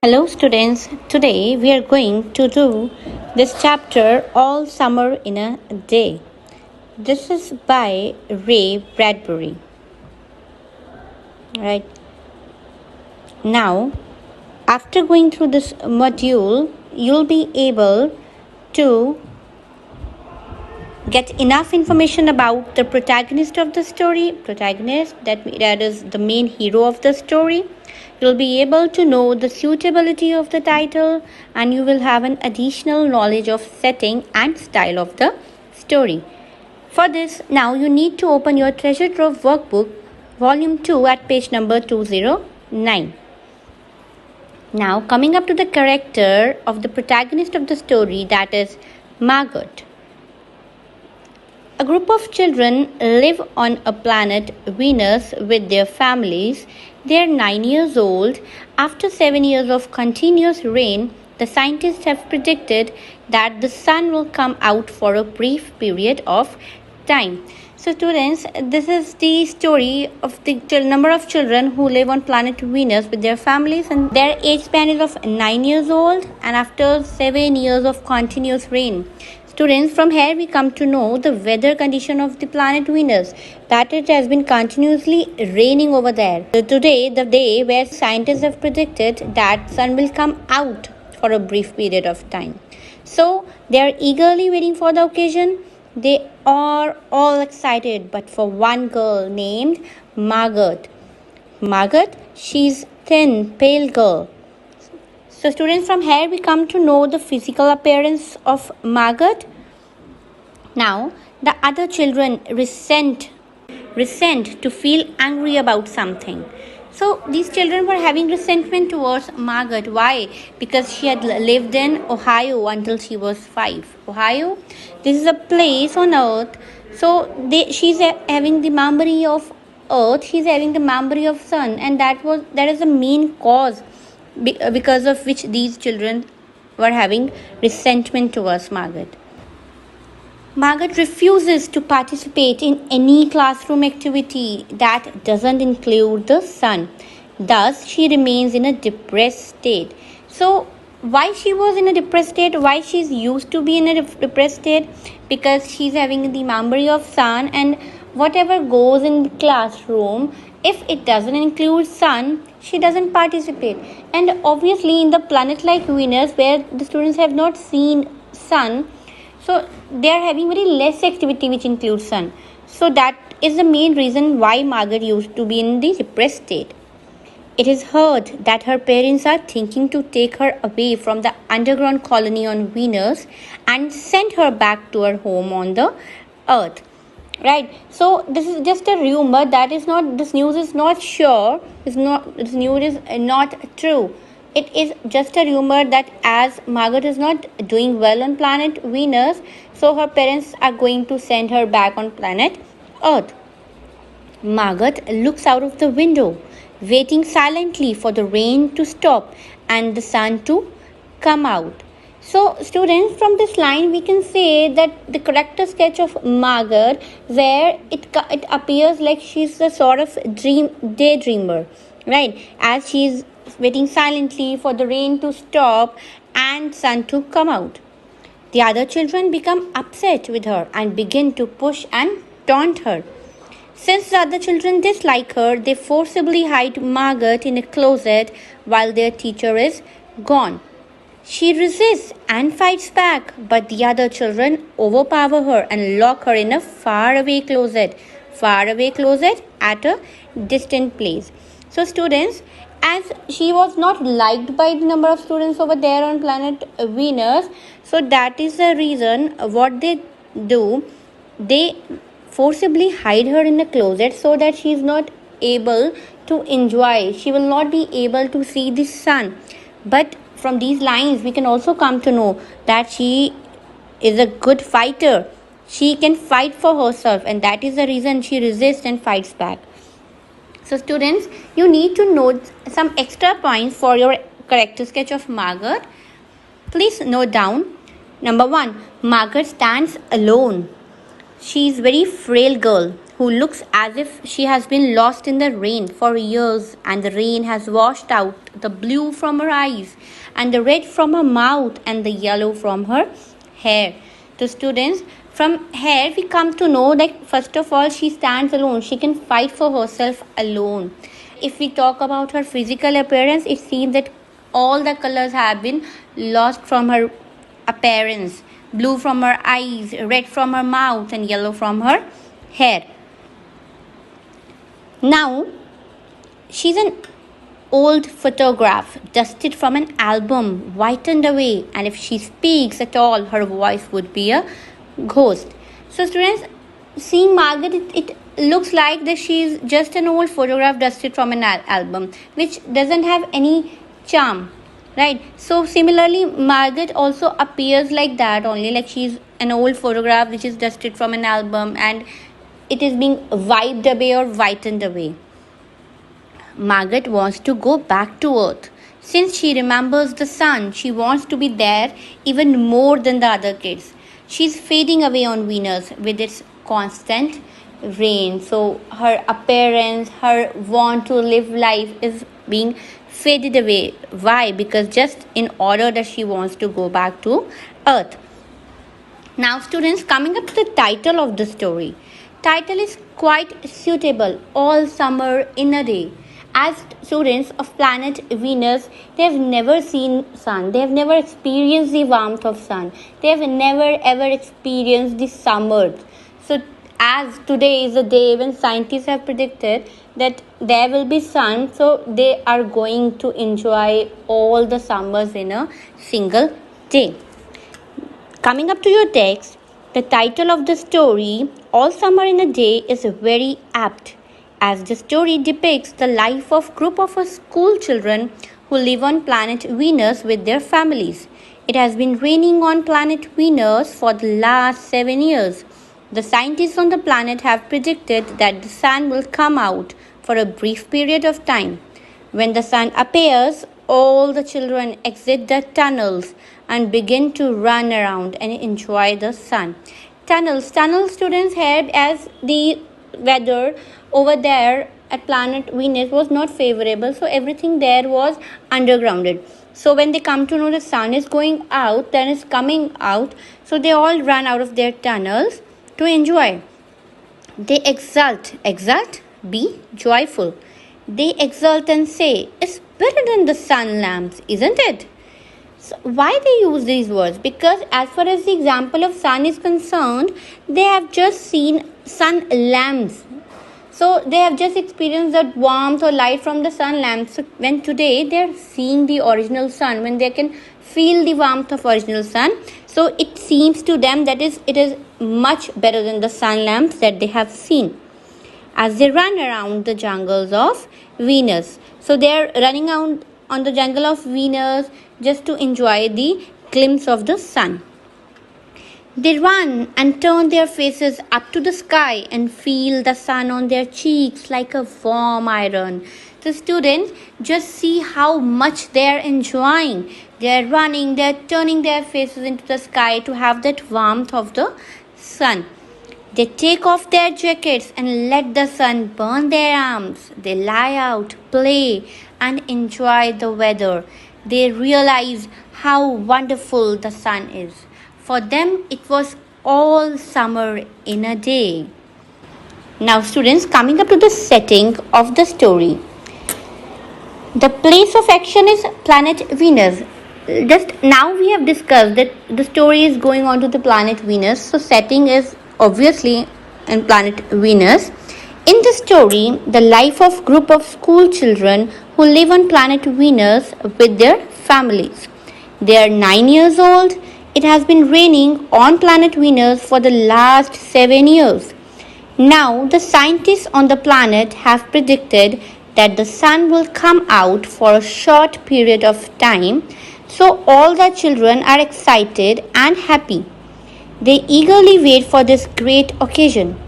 Hello students, today we are going to do this chapter All Summer in a Day. This is by Ray Bradbury. Right. Now, after going through this module, you'll be able to get enough information about the protagonist of the story, that is the main hero of the story. You'll be able to know the suitability of the title, and you will have an additional knowledge of setting and style of the story. For this, now you need to open your Treasure Trove Workbook, Volume 2 at page number 209. Now, coming up to the character of the protagonist of the story, that is Margot. A group of children live on a planet Venus with their families. They are 9 years old. After 7 years of continuous rain, the scientists have predicted that the sun will come out for a brief period of time. So students, this is the story of the number of children who live on planet Venus with their families, and their age span is of 9 years old and after 7 years of continuous rain. Students, from here we come to know the weather condition of the planet Venus, that it has been continuously raining over there. So today, the day where scientists have predicted that sun will come out for a brief period of time. So they are eagerly waiting for the occasion. They are all excited, but for one girl named Margot. Margot, she's thin, pale girl. So students, from here we come to know the physical appearance of Margot. Now, the other children resent to feel angry about something. So these children were having resentment towards Margot. Why? Because she had lived in Ohio until she was 5. Ohio, this is a place on earth. So she's having the memory of earth. She's having the memory of sun, and that is the main cause because of which these children were having resentment towards Margot. Margot refuses to participate in any classroom activity that doesn't include the sun. Thus, she remains in a depressed state. So, why she was in a depressed state? Why she's used to be in a depressed state? Because she's having the memory of sun, and whatever goes in the classroom, if it doesn't include sun, she doesn't participate. And obviously in the planet like Venus, where the students have not seen sun, so they are having very less activity which includes sun. So that is the main reason why Margot used to be in the depressed state. It is heard that her parents are thinking to take her away from the underground colony on Venus and send her back to her home on the earth. Right, so this is just a rumor. This news is not sure. This news is not true. It is just a rumor that as Margot is not doing well on planet Venus, so her parents are going to send her back on planet Earth. Margot looks out of the window, waiting silently for the rain to stop and the sun to come out. So students, from this line we can say that the character sketch of Margot, where it appears like she's a sort of daydreamer, right? As she's waiting silently for the rain to stop and sun to come out. The other children become upset with her and begin to push and taunt her. Since the other children dislike her, they forcibly hide Margot in a closet while their teacher is gone. She resists and fights back, but the other children overpower her and lock her in a faraway closet at a distant place. So students, as she was not liked by the number of students over there on planet Venus, so that is the reason what they do. They forcibly hide her in a closet so that she is not able to enjoy. She will not be able to see the sun. But from these lines, we can also come to know that she is a good fighter. She can fight for herself, and that is the reason she resists and fights back. So students, you need to note some extra points for your character sketch of Margot. Please note down. Number 1, Margot stands alone. She is very frail girl. who looks as if she has been lost in the rain for years, and the rain has washed out the blue from her eyes, and the red from her mouth, and the yellow from her hair. So, students, from here we come to know that first of all, she stands alone. She can fight for herself alone. If we talk about her physical appearance, it seems that all the colors have been lost from her appearance. Blue from her eyes, red from her mouth, and yellow from her hair. Now, she's an old photograph, dusted from an album, whitened away, and if she speaks at all, her voice would be a ghost. So, students, seeing Margaret, it looks like that she's just an old photograph dusted from an album, which doesn't have any charm, right? So, similarly, Margaret also appears like that only, like she's an old photograph which is dusted from an album and it is being wiped away or whitened away. Margaret wants to go back to Earth. Since she remembers the sun, she wants to be there even more than the other kids. She's fading away on Venus with its constant rain. So her appearance, her want to live life is being faded away. Why? Because just in order that she wants to go back to Earth. Now, students, coming up to the title of the story. Title is quite suitable. All summer in a day. As students of planet Venus, they have never seen sun. They have never experienced the warmth of sun. They have never ever experienced the summer. So as today is a day when scientists have predicted that there will be sun, so they are going to enjoy all the summers in a single day. Coming up to your text, the title of the story, All Summer in a Day, is very apt, as the story depicts the life of a group of school children who live on planet Venus with their families. It has been raining on planet Venus for the last 7 years. The scientists on the planet have predicted that the sun will come out for a brief period of time. When the sun appears, all the children exit the tunnels and begin to run around and enjoy the sun. Tunnels, students, had as the weather over there at planet Venus was not favorable, so everything there was undergrounded. So when they come to know the sun is going out, then it's coming out, so they all run out of their tunnels to enjoy. They exult, be joyful. They exult and say, it's better than the sun lamps, isn't it? So why they use these words? Because as far as the example of sun is concerned, they have just seen sun lamps. So they have just experienced that warmth or light from the sun lamps. So when today they are seeing the original sun, when they can feel the warmth of original sun, so it seems to them that it is much better than the sun lamps that they have seen. As they run around the jungles of Venus. So they are running out on the jungle of Venus just to enjoy the glimpse of the sun. They run and turn their faces up to the sky and feel the sun on their cheeks like a warm iron. The students just see how much they are enjoying. They are running, they are turning their faces into the sky to have that warmth of the sun. They take off their jackets and let the sun burn their arms. They lie out, play, and enjoy the weather. They realize how wonderful the sun is. For them, it was all summer in a day. Now, students, coming up to the setting of the story. The place of action is planet Venus. Just now we have discussed that the story is going on to the planet Venus. So, setting is obviously in planet Venus. In the story, the life of group of school children who live on planet Venus with their families. They are 9 years old. It has been raining on planet Venus for the last 7 years. Now, the scientists on the planet have predicted that the sun will come out for a short period of time. So, all the children are excited and happy. They eagerly wait for this great occasion.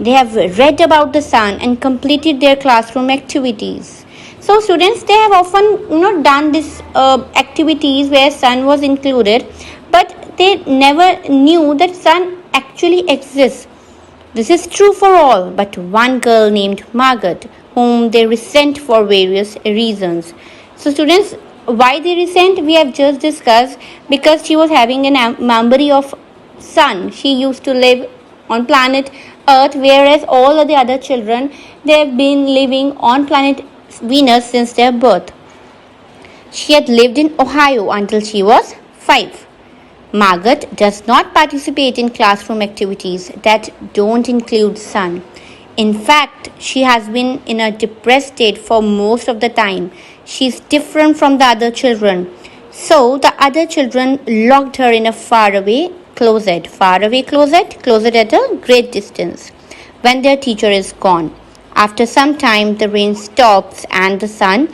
They have read about the sun and completed their classroom activities. So students, they have often done these activities where sun was included, but they never knew that sun actually exists. This is true for all but one girl named Margaret, whom they resent for various reasons. So, students, why they resent? We have just discussed because she was having a memory of sun. She used to live on planet Earth, whereas all of the other children they have been living on planet Venus since their birth. She had lived in Ohio until she was 5. Margaret does not participate in classroom activities that don't include sun. In fact, she has been in a depressed state for most of the time. She is different from the other children. So, the other children locked her in a closet at a great distance when their teacher is gone. After some time, the rain stops and the sun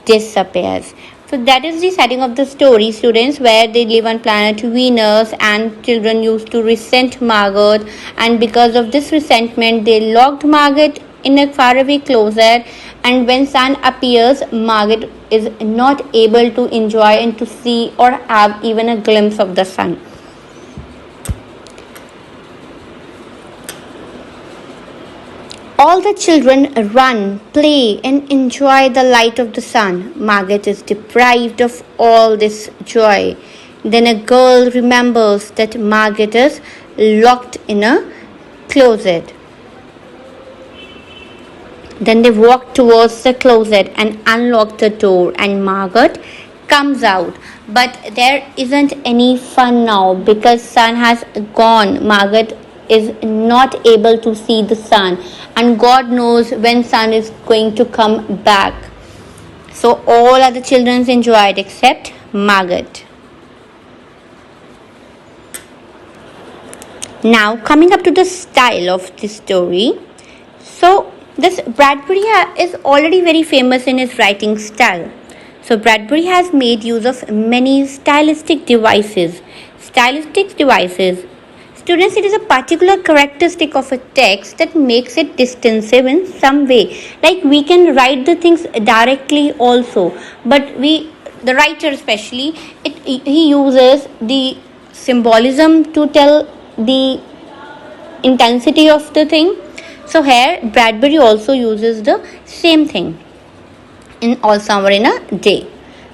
disappears. So that is the setting of the story, students, where they live on planet Venus and children used to resent Margaret, and because of this resentment they locked Margaret in a faraway closet, and when sun appears Margaret is not able to enjoy and to see or have even a glimpse of the sun. All the children run, play, and enjoy the light of the sun. Margaret is deprived of all this joy. Then a girl remembers that Margaret is locked in a closet. Then they walk towards the closet and unlock the door, and Margaret comes out. But there isn't any fun now because sun has gone. Margaret is not able to see the sun, and God knows when sun is going to come back. So all other children enjoyed except Margaret. Now coming up to the style of this story. So this Bradbury is already very famous in his writing style. So Bradbury has made use of many stylistic devices. Students, it is a particular characteristic of a text that makes it distinctive in some way. Like we can write the things directly also, but the writer especially, he uses the symbolism to tell the intensity of the thing. So here Bradbury also uses the same thing in All Summer in a Day.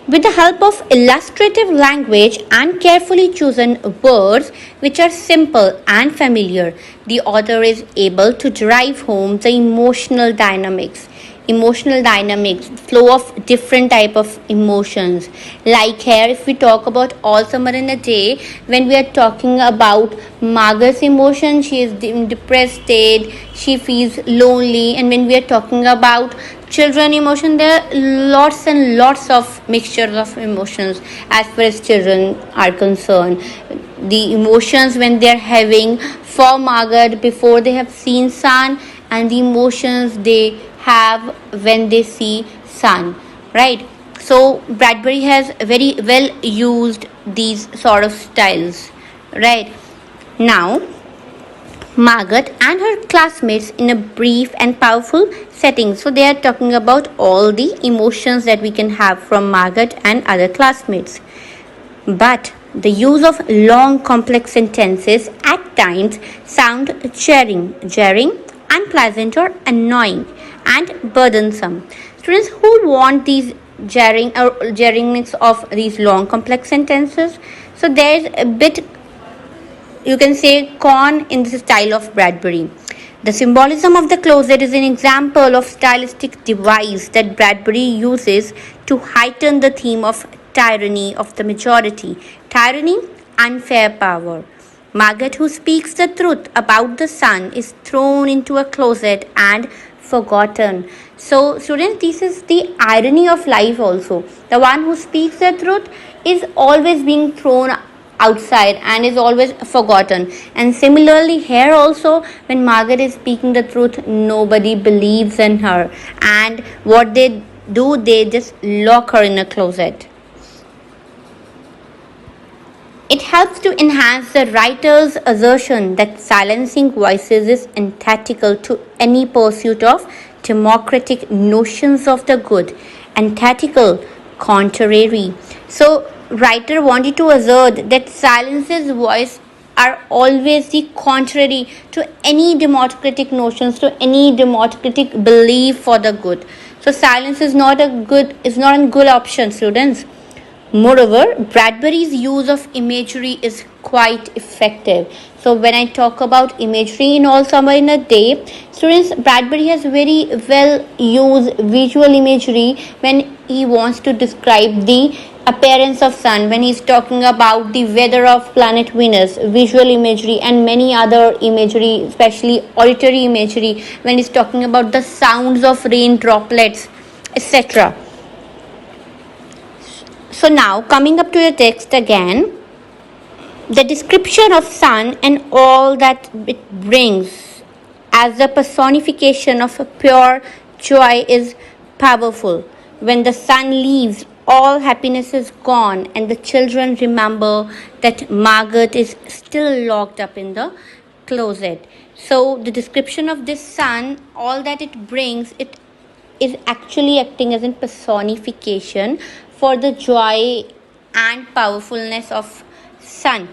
With the help of illustrative language and carefully chosen words which are simple and familiar, the author is able to drive home the emotional dynamics, flow of different type of emotions. Like here, if we talk about All Summer in a Day, when we are talking about Margaret's emotion, she is in depressed state, she feels lonely, and when we are talking about children emotion, there are lots and lots of mixtures of emotions as far as children are concerned. The emotions when they are having for Margaret before they have seen sun, and the emotions they have when they see sun, right? So Bradbury has very well used these sort of styles, right? Now Margaret and her classmates in a brief and powerful setting. So they are talking about all the emotions that we can have from Margaret and other classmates. But the use of long complex sentences at times sound jarring, unpleasant or annoying and burdensome. Students who want these jarringness of these long complex sentences. So there is a bit, you can say, con in the style of Bradbury. The symbolism of the closet is an example of stylistic device that Bradbury uses to heighten the theme of tyranny of the majority. Tyranny, unfair power. Margaret, who speaks the truth about the sun, is thrown into a closet and forgotten. So, students, this is the irony of life also. The one who speaks the truth is always being thrown outside and is always forgotten. And similarly here also, when Margaret is speaking the truth, nobody believes in her, and what they do, they just lock her in a closet. It helps to enhance the writer's assertion that silencing voices is antithetical to any pursuit of democratic notions of the good. Antithetical, contrary. So writer wanted to assert that silence's voice are always the contrary to any democratic notions, to any democratic belief for the good. So silence is not a good option, students. Moreover, Bradbury's use of imagery is quite effective. So, when I talk about imagery in All Summer in a Day, students, Bradbury has very well used visual imagery when he wants to describe the appearance of sun, when he's talking about the weather of planet Venus, visual imagery, and many other imagery, especially auditory imagery, when he's talking about the sounds of rain droplets, etc. So now coming up to the text again, the description of sun and all that it brings as the personification of a pure joy is powerful. When the sun leaves, all happiness is gone, and the children remember that Margaret is still locked up in the closet. So the description of this sun, all that it brings, it is actually acting as a personification for the joy and powerfulness of sun.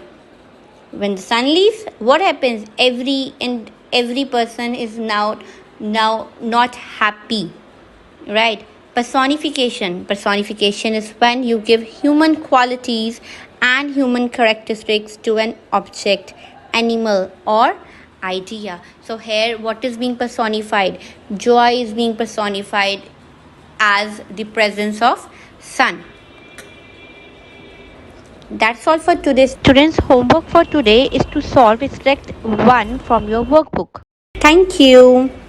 When the sun leaves, what happens? Every person is now not happy, right? Personification is when you give human qualities and human characteristics to an object, animal, or idea. So here what is being personified? Joy is being personified as the presence of sun. That's all for today. Students, homework for today is to solve extract 1 from your workbook. Thank you.